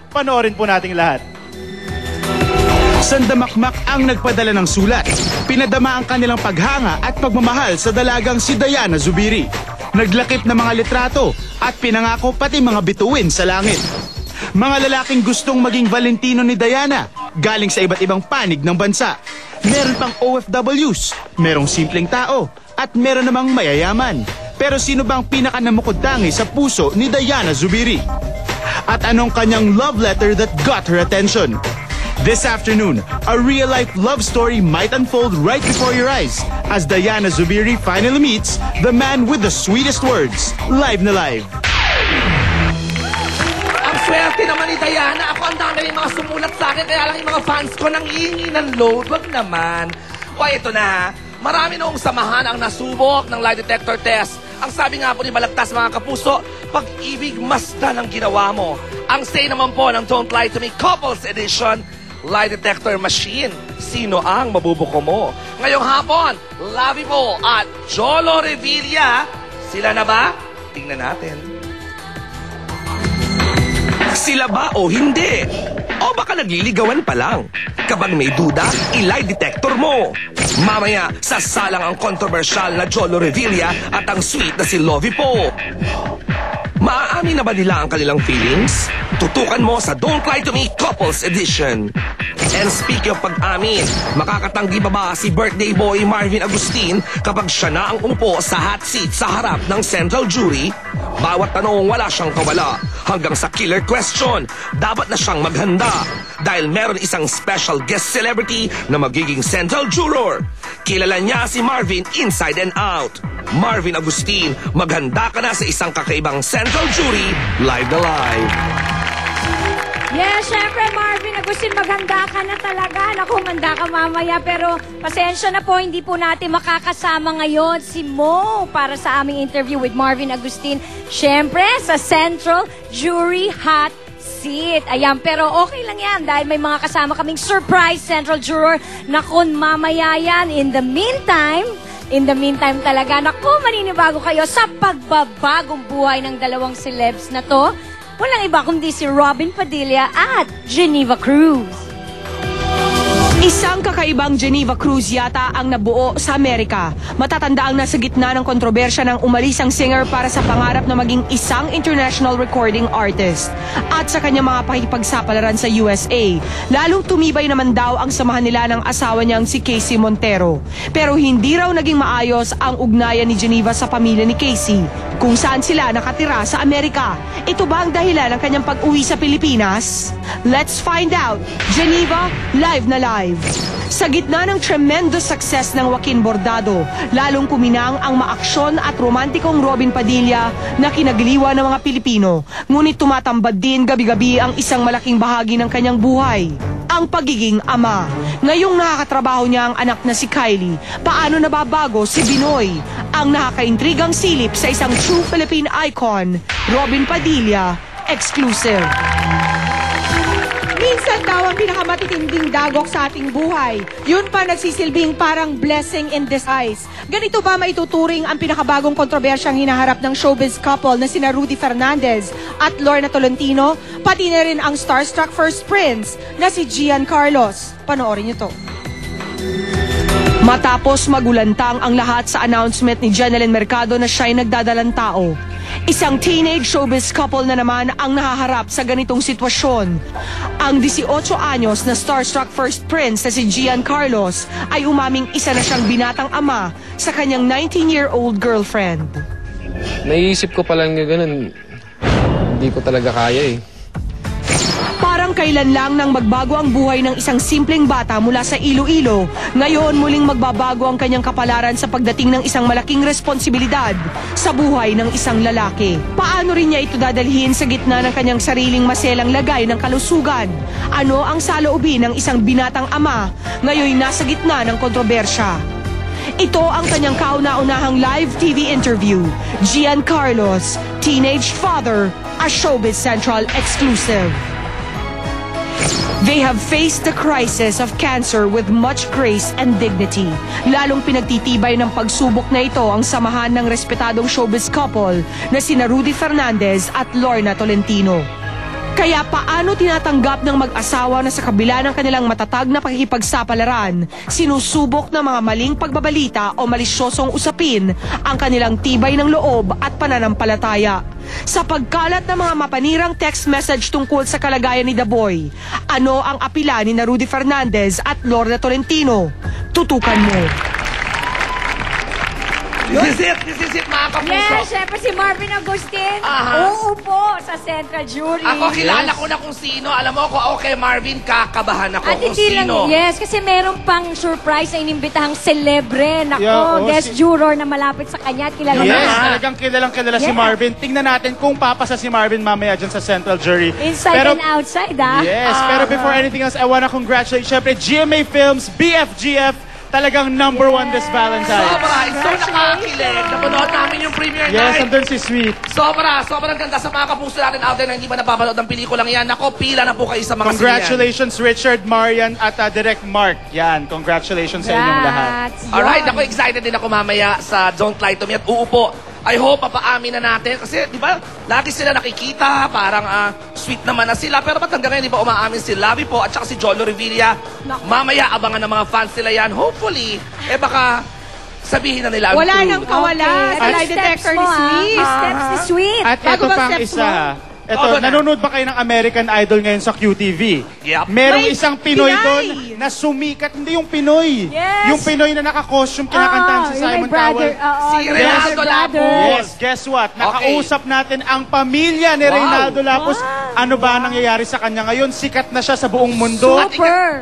Panoorin po nating lahat. Sandamakmak ang nagpadala ng sulat. Pinadama ang kanilang paghanga at pagmamahal sa dalagang si Diana Zubiri. Naglakip ng mga litrato at pinangako pati mga bituin sa langit. Mga lalaking gustong maging Valentino ni Diana, galing sa iba't ibang panig ng bansa. Meron pang OFWs, merong simpleng tao, at meron namang mayayaman. Pero sino bang pinakanamukod-tangi sa puso ni Diana Zubiri? At anong kanyang love letter that got her attention? This afternoon, a real-life love story might unfold right before your eyes as Diana Zubiri finally meets the man with the sweetest words. Live na live. Ang swerte naman ni Diana. Ako ang dami mga sumulat sa akin, kaya lang yung mga fans ko nang hihingi ng load. Wag naman. O, ito na. Marami noong samahan ang nasubok ng lie detector test. Ang sabi nga po ni Balagtas, mga kapuso, pag-ibig masdan ang ginawa mo. Ang say naman po ng Don't Lie to Me Couples Edition, lie detector machine. Sino ang mabubuko mo? Ngayong hapon, Lavi Po at Jolo Revilla. Sila na ba? Tingnan natin. Sila ba o hindi? O baka nagliligawan pa lang? Kapag may duda, i-lie detector mo. Mamaya, sasalang ang kontrobersyal na Jolo Revilla at ang sweet na si Lovie Po. Maaamin na ba nila ang kanilang feelings? Tutukan mo sa Don't Lie to Me Couples Edition. And speaking of pag-amin, makakatanggi ba ba si birthday boy Marvin Agustin kapag siya na ang umupo sa hot seat sa harap ng central jury? Bawat tanong wala siyang kawala. Hanggang sa killer question, dapat na siyang maghanda. Dahil meron isang special guest celebrity na magiging central juror. Kilala niya si Marvin inside and out. Marvin Agustin, maghanda ka na sa isang kakaibang central jury, live na live. Yes, syempre Marvin Agustin, maghanda ka na talaga. Naku, manda ka mamaya. Pero pasensya na po, hindi po natin makakasama ngayon si Mo para sa aming interview with Marvin Agustin. Syempre, sa Central Jury Hot Seat. Ayan, pero okay lang yan dahil may mga kasama kaming surprise Central Juror na kung mamaya yan. In the meantime talaga, naku, maninibago kayo sa pagbabagong buhay ng dalawang celebs na to. Walang iba kundi si Robin Padilla at Geneva Cruz. Isang kakaibang Geneva Cruz yata ang nabuo sa Amerika. Matatanda ang nasa gitna ng kontrobersya ng umalis ang singer para sa pangarap na maging isang international recording artist. At sa kanyang mga pakikipagsapalaran sa USA, lalong tumibay naman daw ang samahan nila ng asawa niyang si Casey Montero. Pero hindi raw naging maayos ang ugnayan ni Geneva sa pamilya ni Casey, kung saan sila nakatira sa Amerika. Ito ba ang dahilan ng kanyang pag-uwi sa Pilipinas? Let's find out. Geneva, live na live. Sa gitna ng tremendous success ng Joaquin Bordado, lalong kuminang ang maaksyon at romantikong Robin Padilla na kinagiliwan ng mga Pilipino. Ngunit tumatambad din gabi-gabi ang isang malaking bahagi ng kanyang buhay, ang pagiging ama. Ngayong nakakatrabaho niya ang anak na si Kylie, paano nababago si Binoy? Ang nakakaintrigang silip sa isang true Philippine icon, Robin Padilla, exclusive. Minsan daw ang pinakamatitinding dagok sa ating buhay. Yun pa nagsisilbing parang blessing in disguise. Ganito ba maituturing ang pinakabagong kontrobersyang hinaharap ng showbiz couple na sina Rudy Fernandez at Lorna Tolentino, pati na rin ang starstruck first prince na si Gian Carlos. Panoorin niyo to. Matapos magulantang ang lahat sa announcement ni Jenelyn Mercado na siya'y nagdadalang tao, isang teenage showbiz couple na naman ang nahaharap sa ganitong sitwasyon. Ang 18 anyos na starstruck first prince na si Gian Carlos ay umaming isa na siyang binatang ama sa kanyang 19-year-old girlfriend. Naiisip ko pa lang yung ganun, hindi ko talaga kaya eh. Parang kailan lang nang magbago ang buhay ng isang simpleng bata mula sa Iloilo, ngayon muling magbabago ang kanyang kapalaran sa pagdating ng isang malaking responsibilidad sa buhay ng isang lalaki. Paano rin niya ito dadalhin sa gitna ng kanyang sariling maselang lagay ng kalusugan? Ano ang saloobin ng isang binatang ama ngayon nasa gitna ng kontrobersya? Ito ang kanyang kauna-unahang live TV interview. Gian Carlos, Teenage Father, a Showbiz Central exclusive. They have faced the crisis of cancer with much grace and dignity. Lalong pinagtitibay ng pagsubok na ito ang samahan ng respetadong showbiz couple na sina Rudy Fernandez at Lorna Tolentino. Kaya paano tinatanggap ng mag-asawa na sa kabila ng kanilang matatag na pakikipagsapalaran, sinusubok ng mga maling pagbabalita o malisyosong usapin ang kanilang tibay ng loob at pananampalataya? Sa pagkalat ng mga mapanirang text message tungkol sa kalagayan ni The Boy, ano ang apila ni Rudy Fernandez at Lorna Tolentino? Tutukan mo. This is it, mga kapuso. Yes, syempre si Marvin Agustin. Aha. Uupo sa Central Jury. Ako, kilala ko na kung sino. Alam mo ako, okay, Marvin, kakabahan ako At kung hindi lang, sino. yes, kasi meron pang surprise na inimbitahang celebre. Nako, Yeah, oh, guest juror na malapit sa kanya at kilala Yes, na. talagang kilala si Yeah. Marvin. Tingnan natin kung papasa si Marvin mamaya dyan sa Central Jury. Inside and outside, Yes, pero before anything else, I wanna congratulate, syempre, GMA Films, BFGF, talagang number one this Valentine's. Sobra, so nakakilig. Napanood namin yung premiere Yes, night. andun si Sweet. Sobrang ganda sa mga kapuso natin out there na hindi pa napapanood ng pelikulang yan. Nako, pila na po kayo sa mga Congratulations, Richard, Marian, at Direct Mark. Yan, congratulations sa inyong lahat. Alright, ako excited din ako mamaya sa Don't Lie to Me at uupo. I hope mapaamin na natin kasi di ba lagi sila nakikita parang sweet naman na sila pero ba't hanggang ngayon di ba umaamin si Lavi po at saka si Jolo Revilla. Mamaya abangan ng mga fans nila yan. Hopefully, baka sabihin na nila ang Wala true. nang kawala sa lie detector ni Sweet. Steps ni Sweet. At Bago ito bang pang steps isa. mo? Ito, Oo na. nanonood ba kayo ng American Idol ngayon sa QTV? Yep. Merong May isang Pinoy Pinay. doon na sumikat. Hindi yung Pinoy. Yes. Yung Pinoy na naka-costume, kinakantahan si yung Simon may brother. Cowell. Si Reynaldo Lapus. Yes, guess what? Nakausap natin ang pamilya ni Reynaldo Lapus. Ano ba ang nangyayari sa kanya ngayon? Sikat na siya sa buong mundo. At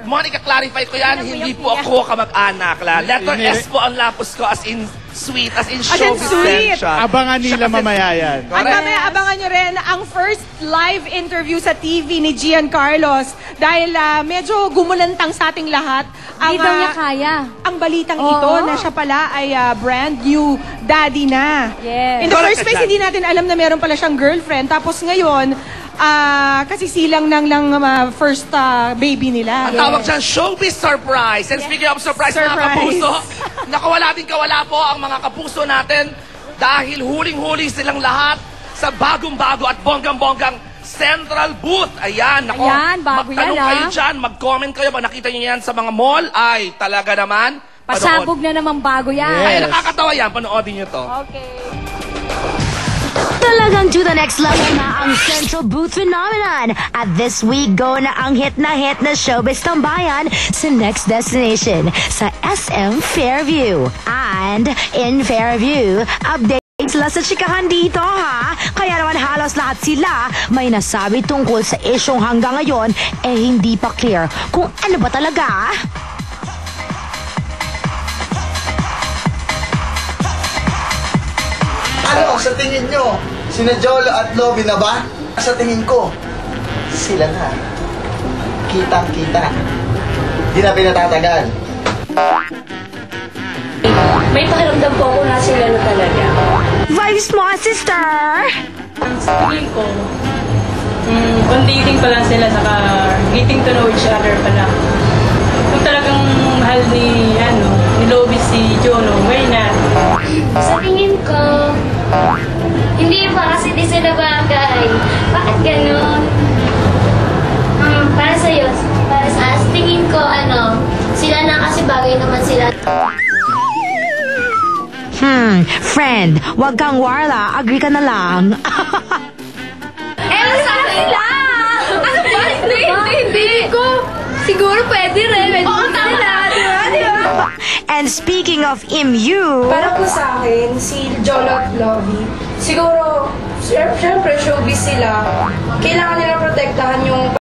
Monica, clarify ko yan, hindi po ako kamag-anak. Letter S po ang lapos ko as in sweet, as in As in showbiz sweet. siya. Abangan nila mamaya yan. At mamaya abangan nyo rin ang first live interview sa TV ni Gian Carlos dahil medyo gumulantang sa ating lahat. Hindi daw niya kaya. Ang balitang Oo. ito na siya pala ay brand new daddy na. Yes. In the Correct first place, ka dyan. hindi natin alam na meron pala siyang girlfriend. Tapos ngayon, kasi silang lang first baby nila. Ang tawag dyan, showbiz surprise. And speaking of surprise, mga Surprise. kapuso, nakawala din kawala po ang mga kapuso natin dahil huling-huli silang lahat sa bagong-bago at bonggang-bonggang Central Booth. Ayan, nako. Ayan, bago magtanong yan, kayo dyan, mag-comment kayo. Pag nakita nyo yan sa mga mall, ay talaga naman. Pasabog na naman bago yan. Ay, nakakatawa yan. Panoodin nyo to. Okay. Talagang to the next level na ang Central Booth phenomenon. At this week, go na ang hit na showbiz tambayan sa next destination, sa SM Fairview. And in Fairview, updates sila sa chikahan dito ha. Kaya naman halos lahat sila may nasabi tungkol sa isyong hanggang ngayon hindi pa clear kung ano ba talaga. Ano, sa tingin nyo, sina Jolo at Lovie na ba? Sa tingin ko, sila na. Kitang-kita. Di na pinatatagal. May pakiramdam po ako na sila na talaga. Vibes mo, sister! Tingin ko, on dating pa lang sila, saka getting to know each other pa lang. Kung talagang mahal ni Lovie si Jono, why not? Sa tingin ko, hindi pa kasi di sila bagay. Bakit ganun? Para sa'yo, para sa tingin ko, sila na kasi bagay naman sila. Friend, wag kang warla, agree ka na lang. Sa sila! Ano ba? Hindi ko. Siguro pwede rin. Oo, tama. Diba? And speaking of MU, Para po sa akin, si Jolo at Lovie, siguro, syempre showbiz sila. Kailangan nila protektahan yung